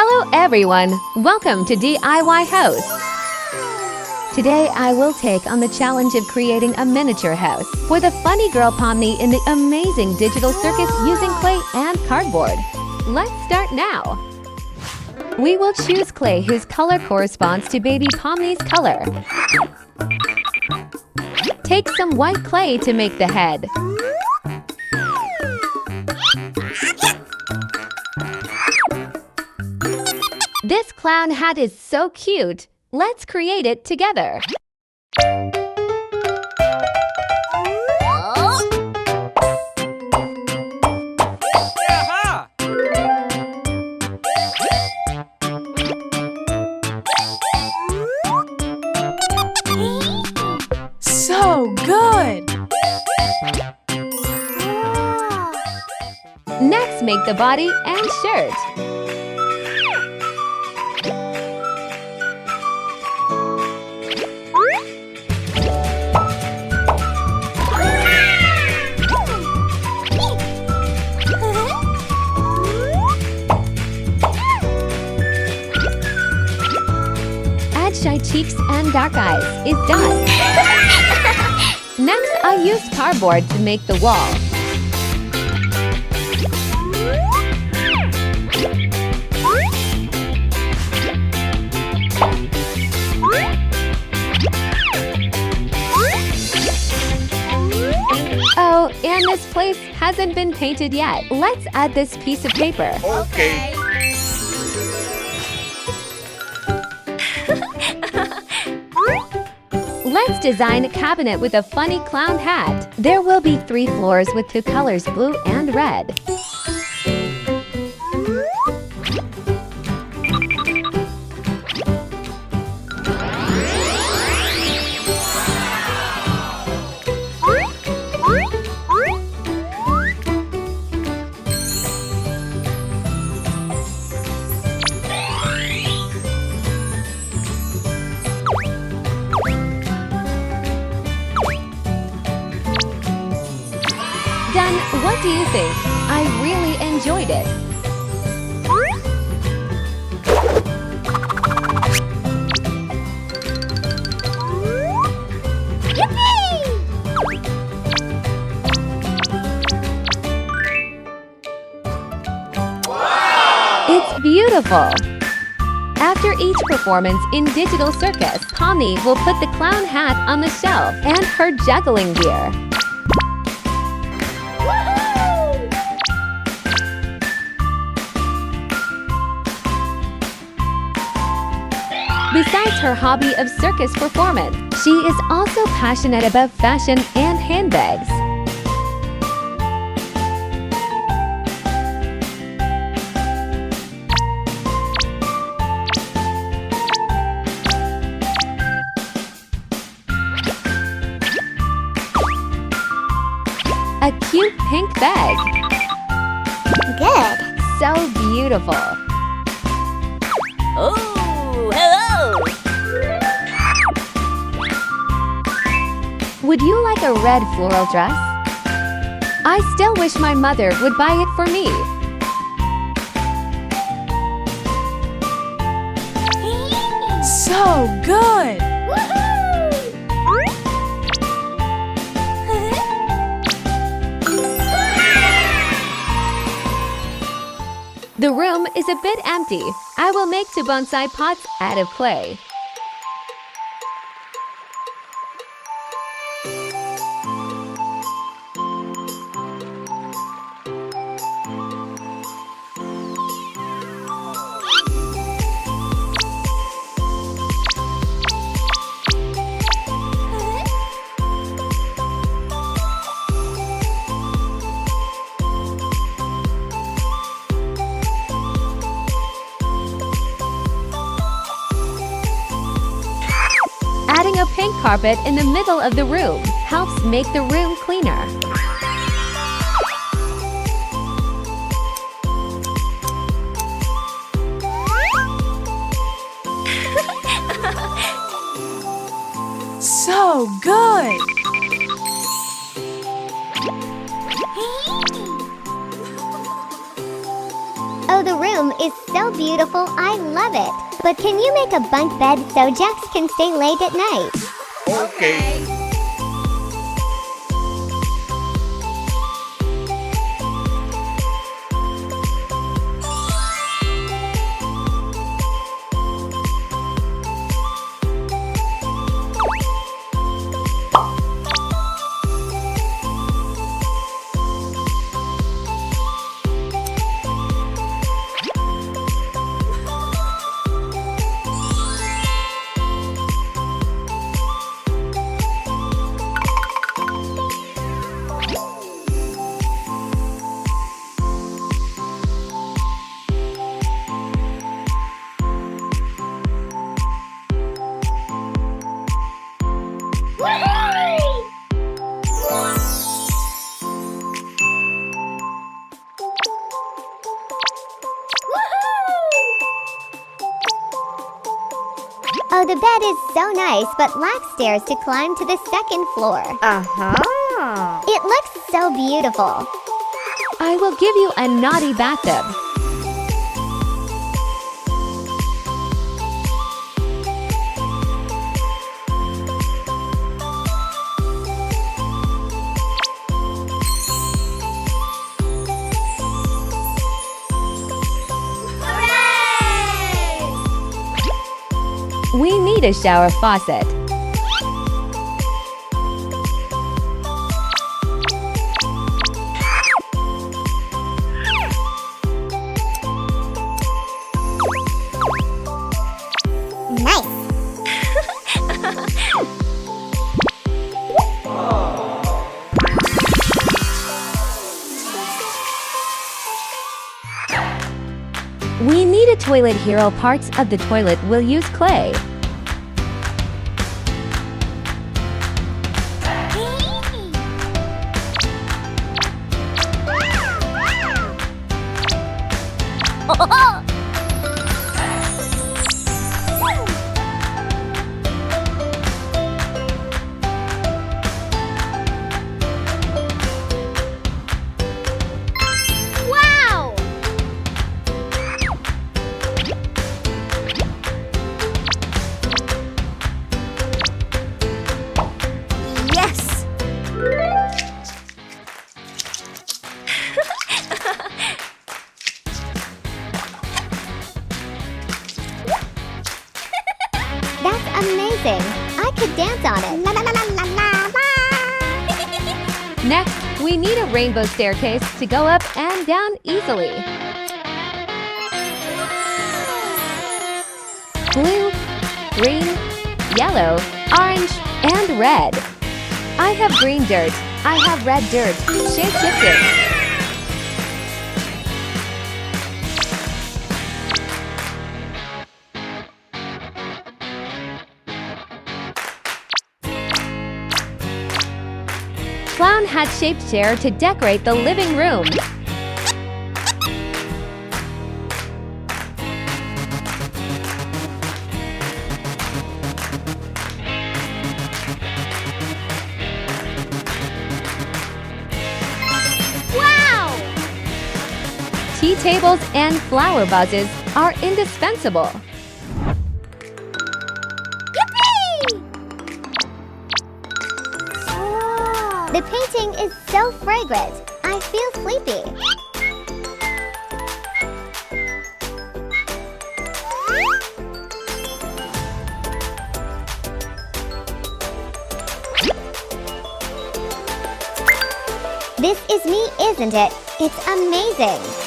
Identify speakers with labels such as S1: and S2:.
S1: Hello everyone! Welcome to DIY House! Today I will take on the challenge of creating a miniature house for the funny girl Pomni in the amazing digital circus using clay and cardboard. Let's start now! We will choose clay whose color corresponds to baby Pomni's color. Take some white clay to make the head. This clown hat is so cute! Let's create it together!
S2: So good!
S1: Next, make the body and shirt. Add shy cheeks and dark eyes is done. Next, I used cardboard to make the wall. Oh, and this place hasn't been painted yet. Let's add this piece of paper.
S3: Okay.
S1: Let's design a cabinet with a funny clown hat. There will be 3 floors with 2 colors, blue and red. Done. What do you think? I really enjoyed it. Wow! It's beautiful. After each performance in digital circus, Pomy will put the clown hat on the shelf and her juggling gear. Besides her hobby of circus performance, she is also passionate about fashion and handbags. A cute pink bag.
S4: Good.
S1: So beautiful.
S4: Oh, hello!
S1: Would you like a red floral dress? I still wish my mother would buy it for me.
S2: So good!
S1: The room is a bit empty. I will make 2 bonsai pots out of clay. Adding a pink carpet in the middle of the room helps make the room cleaner.
S2: So good!
S4: Oh, the room is so beautiful, I love it. But can you make a bunk bed so Jax can stay late at night?
S3: Okay.
S4: Oh, the bed is so nice, but lacks stairs to climb to the second floor.
S5: Uh-huh.
S4: It looks so beautiful.
S1: I will give you a naughty bathtub. We need a shower faucet.
S4: Nice.
S1: We need a toilet hero. Parts of the toilet will use clay.
S4: Wow!
S5: Yes!
S4: That's amazing. I could dance on it. La la la la la la la.
S1: Next, we need a rainbow staircase to go up and down easily. Blue, green, yellow, orange, and red. I have green dirt. I have red dirt. Shape-shifted. Clown hat-shaped chair to decorate the living room.
S4: Wow!
S1: Tea tables and flower vases are indispensable.
S4: The painting is so fragrant. I feel sleepy. This is me, isn't it? It's amazing.